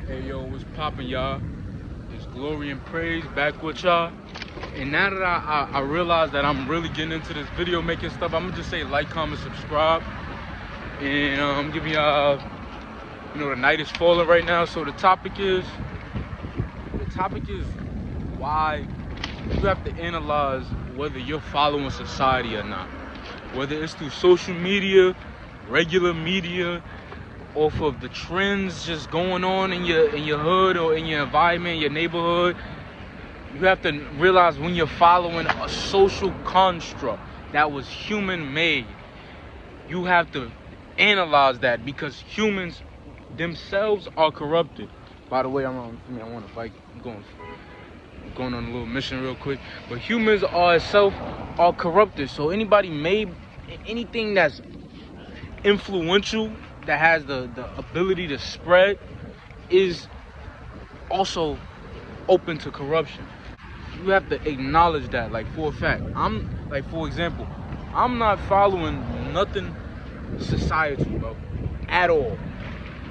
Hey yo, what's poppin', y'all? It's Glory and Praise back with y'all. And now that I realize that I'm really getting into this video making stuff, I'm gonna just say like, comment, subscribe. And I'm giving y'all, the night is falling right now. So the topic is why you have to analyze whether you're following society or not. Whether it's through social media, regular media, off of the trends just going on in your hood or in your environment, your neighborhood. You have to realize when you're following a social construct that was human made, you have to analyze that because humans themselves are corrupted. By the way, I want a bike. I'm going on a little mission real quick. But humans are corrupted. So anybody made anything that's influential, that has the ability to spread, is also open to corruption. You have to acknowledge that, like, for a fact. For example, I'm not following nothing societal, bro, at all.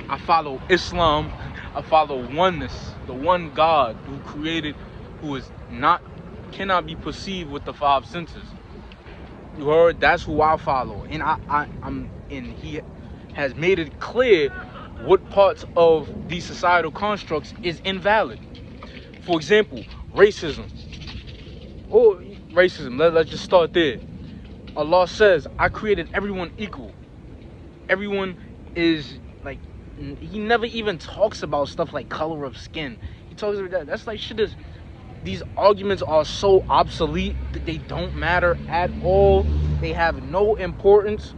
I follow Islam. I follow oneness, the one God who cannot be perceived with the five senses. You heard? That's who I follow, and he has made it clear what parts of these societal constructs is invalid. For example, racism. Let's just start there. Allah says, I created everyone equal. Everyone is like, he never even talks about stuff like color of skin. He talks about that. That's like shit is, these arguments are so obsolete that they don't matter at all. They have no importance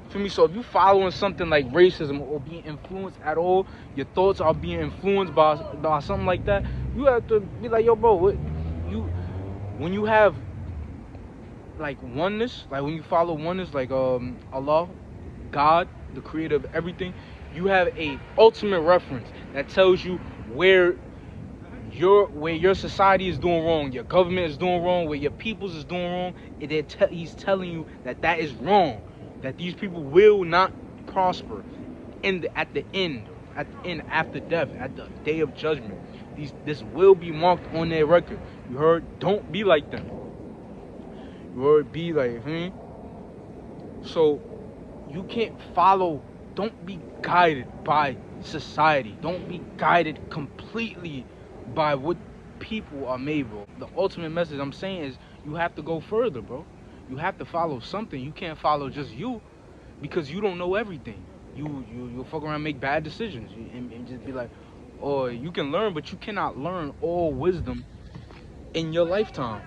for me. So if you following something like racism or being influenced at all, your thoughts are being influenced by something like that, you have to be like, yo, bro, when you have like oneness, like when you follow oneness, like Allah, God, the creator of everything, you have a ultimate reference that tells you where your society is doing wrong, your government is doing wrong, where your peoples is doing wrong, and he's telling you that is wrong, that these people will not prosper at the end, after death, at the day of judgment. This will be marked on their record. You heard? Don't be like them. You heard? Be like, So you can't follow. Don't be guided by society. Don't be guided completely by what people are made, bro. The ultimate message I'm saying is you have to go further, bro. You have to follow something. You can't follow just you, because you don't know everything. You'll fuck around and make bad decisions and just be like, or you can learn, but you cannot learn all wisdom in your lifetime.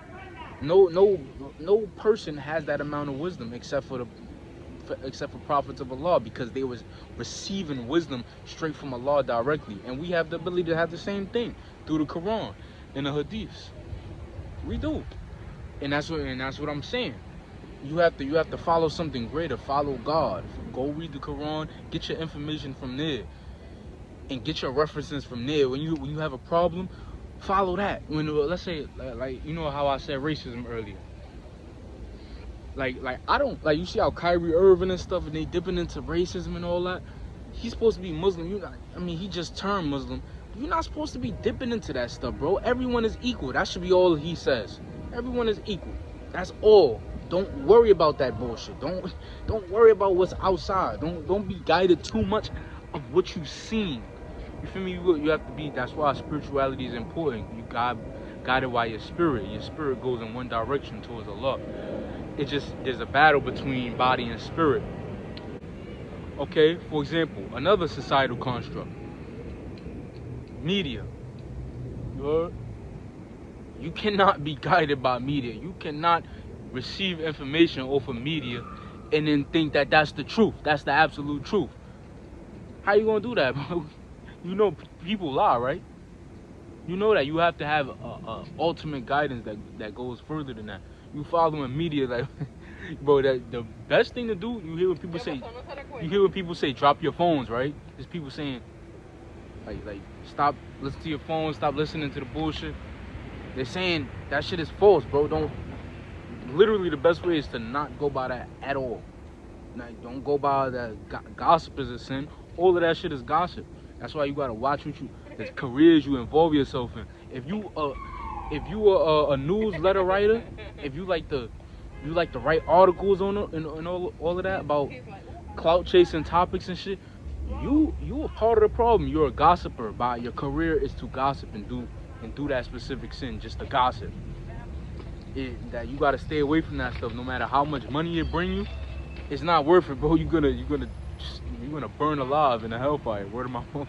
No person has that amount of wisdom except for prophets of Allah, because they was receiving wisdom straight from Allah directly, and we have the ability to have the same thing through the Quran and the Hadiths. We do, and that's what I'm saying. You have to follow something greater. Follow God. Go read the Quran. Get your information from there, and get your references from there. When you have a problem, follow that. When let's say like you know how I said racism earlier. Like I don't like, you see how Kyrie Irving and stuff, and they dipping into racism and all that. He's supposed to be Muslim. He just turned Muslim. You're not supposed to be dipping into that stuff, bro. Everyone is equal. That should be all he says. Everyone is equal. That's all. Don't worry about that bullshit. Don't worry about what's outside. Don't be guided too much of what you've seen. You feel me? You have to be. That's why spirituality is important. You guided by your spirit. Your spirit goes in one direction towards Allah. There's a battle between body and spirit. Okay, for example, another societal construct. Media. You heard? You cannot be guided by media. You cannot receive information off of media and then think that that's the truth. That's the absolute truth. How you gonna do that, bro? You know people lie, right? You know that you have to have a ultimate guidance that goes further than that. You following media, like, bro, that the best thing to do. You hear when people say drop your phones, right? There's people saying like stop listening to your phone, stop listening to the bullshit. They're saying that shit is false, bro. Literally the best way is to not go by that at all. Like, don't go by that. Gossip is a sin. All of that shit is gossip. That's why you gotta watch the careers you involve yourself in. If you are a newsletter writer, if you like to write articles on it and all of that about clout chasing topics and shit, you a part of the problem. You're a gossiper. By your career is to gossip and do that specific sin, just to gossip. That you gotta stay away from that stuff. No matter how much money it bring you, it's not worth it, bro. You're gonna burn alive in a hellfire. Word of my mouth.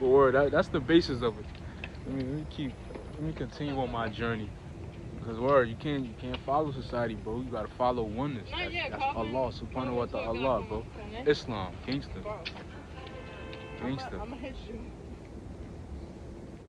Word. That's the basis of it. Let me continue on my journey. Because word, you can't follow society, bro. You gotta follow oneness. That's Allah, subhanahu wa ta'ala, bro. Islam, gangster. Gangster.